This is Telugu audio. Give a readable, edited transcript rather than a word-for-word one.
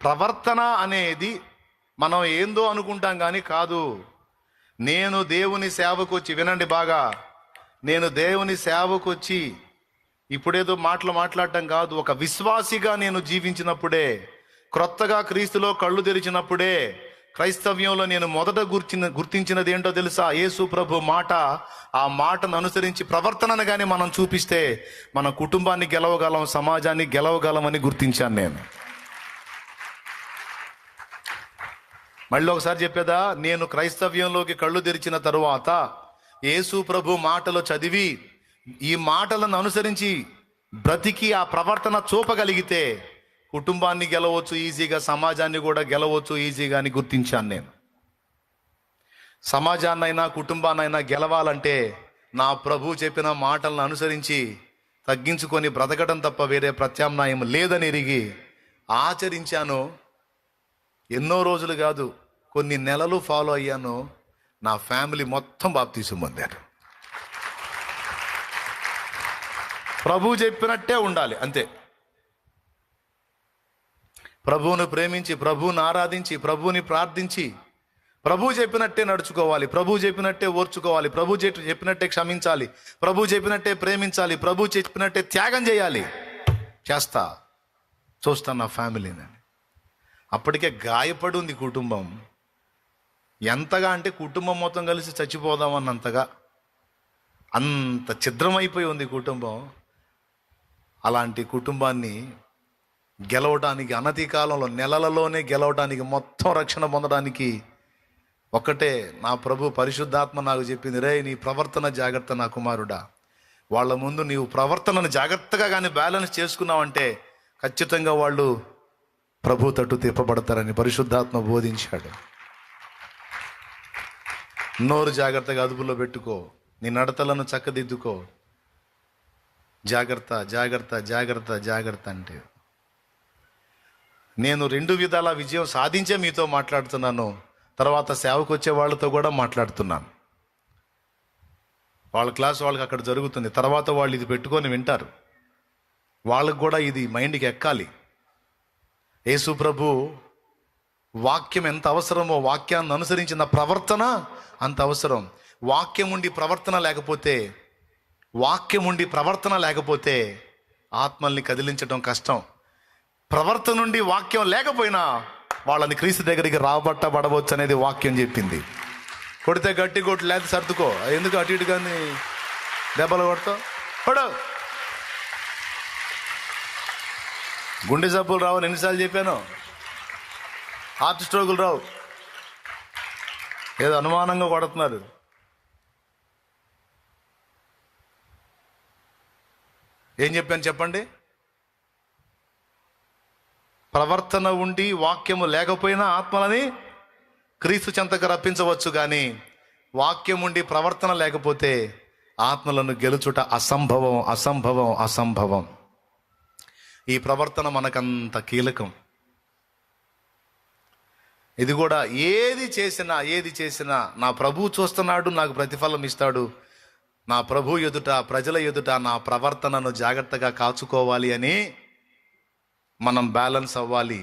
ప్రవర్తన అనేది మనం ఏందో అనుకుంటాం కానీ కాదు. నేను దేవుని సేవకు వచ్చి, వినండి బాగా, నేను దేవుని సేవకు వచ్చి ఇప్పుడేదో మాట్లాడటం కాదు, ఒక విశ్వాసిగా నేను జీవించినప్పుడే, క్రొత్తగా క్రీస్తులో కళ్ళు తెరిచినప్పుడే, క్రైస్తవ్యంలో నేను మొదట గుర్తించినది ఏంటో తెలుసా? యేసు ప్రభు మాట. ఆ మాటను అనుసరించి ప్రవర్తనను కానీ మనం చూపిస్తే మన కుటుంబాన్ని గెలవగలం, సమాజాన్ని గెలవగలమని గుర్తించాను నేను. మళ్ళీ ఒకసారి చెప్పేదా, నేను క్రైస్తవ్యంలోకి కళ్ళు తెరిచిన తరువాత యేసు ప్రభు మాటలు చదివి ఈ మాటలను అనుసరించి బ్రతికి ఆ ప్రవర్తన చూపగలిగితే కుటుంబాన్ని గెలవచ్చు ఈజీగా, సమాజాన్ని కూడా గెలవచ్చు ఈజీగా అని గుర్తించాను నేను. సమాజాన్నైనా కుటుంబాన్నైనా గెలవాలంటే నా ప్రభు చెప్పిన మాటలను అనుసరించి తగ్గించుకొని బ్రతకడం తప్ప వేరే ప్రత్యామ్నాయం లేదని ఎరిగి ఆచరించాను. ఎన్నో రోజులు కాదు, కొన్ని నెలలు ఫాలో అయ్యాను. నా ఫ్యామిలీ మొత్తం బాప్తీసం పొందారు. ప్రభు చెప్పినట్టే ఉండాలి, అంతే. ప్రభువును ప్రేమించి, ప్రభువుని ఆరాధించి, ప్రభువుని ప్రార్థించి, ప్రభు చెప్పినట్టే నడుచుకోవాలి, ప్రభు చెప్పినట్టే ఓర్చుకోవాలి, ప్రభు చెప్పినట్టే క్షమించాలి, ప్రభు చెప్పినట్టే ప్రేమించాలి, ప్రభు చెప్పినట్టే త్యాగం చేయాలి. చూస్తాను నా ఫ్యామిలీని. అప్పటికే గాయపడి ఉంది కుటుంబం. ఎంతగా అంటే కుటుంబం మొత్తం కలిసి చచ్చిపోదామన్నంతగా, అంత ఛిద్రమైపోయి ఉంది కుటుంబం. అలాంటి కుటుంబాన్ని గెలవడానికి, అనతి కాలంలో నెలలలోనే గెలవడానికి, మొత్తం రక్షణ పొందడానికి ఒక్కటే నా ప్రభు పరిశుద్ధాత్మ నాకు చెప్పింది, రే నీ ప్రవర్తన జాగ్రత్త నా కుమారుడా. వాళ్ళ ముందు నీవు ప్రవర్తనను జాగ్రత్తగా కానీ బ్యాలెన్స్ చేసుకున్నావంటే ఖచ్చితంగా వాళ్ళు ప్రభు తట్టు తిప్పబడతారని పరిశుద్ధాత్మ బోధించాడు. నోరు జాగ్రత్తగా అదుపులో పెట్టుకో, నీ నడతలను చక్కదిద్దుకో. జాగ్రత్త జాగ్రత్త జాగ్రత్త జాగ్రత్త అంటే నేను 2 విధాల విజయం సాధించే మీతో మాట్లాడుతున్నాను. తర్వాత సేవకు వచ్చే వాళ్ళతో కూడా మాట్లాడుతున్నాను. వాళ్ళ క్లాస్ వాళ్ళకి అక్కడ జరుగుతుంది, తర్వాత వాళ్ళు ఇది పెట్టుకొని వింటారు. వాళ్ళకు కూడా ఇది మైండ్కి ఎక్కాలి. యేసు ప్రభు వాక్యం ఎంత అవసరమో, వాక్యాన్ని అనుసరించిన ప్రవర్తన అంత అవసరం. వాక్యం ఉండి ప్రవర్తన లేకపోతే ఆత్మల్ని కదిలించడం కష్టం. ప్రవర్తన నుండి వాక్యం లేకపోయినా వాళ్ళని క్రీస్తు దగ్గరికి రాబట్టబడవచ్చు అనేది వాక్యం చెప్పింది. కొడితే గట్టి కొట్టు, లేకపోతే సర్దుకో. ఎందుకు అటు ఇటు కానీ దెబ్బలు కొడతావు? కొడు. గుండె జబ్బులు రావు అని ఎన్నిసార్లు చెప్పాను. హార్ట్ స్ట్రోకులు రావు. ఏదో అనుమానంగా కొడుతున్నారు. ఏం చెప్పాను చెప్పండి? ప్రవర్తన ఉండి వాక్యము లేకపోయినా ఆత్మలని క్రీస్తు చెంతకు రప్పించవచ్చు, కానీ వాక్యం ఉండి ప్రవర్తన లేకపోతే ఆత్మలను గెలుచుట అసంభవం, అసంభవం, అసంభవం. ఈ ప్రవర్తన మనకంత కీలకం. ఇది కూడా ఏది చేసినా నా ప్రభు చూస్తున్నాడు, నాకు ప్రతిఫలం ఇస్తాడు. నా ప్రభు ఎదుట, ప్రజల ఎదుట నా ప్రవర్తనను జాగ్రత్తగా కాచుకోవాలి అని మనం బ్యాలెన్స్ అవ్వాలి.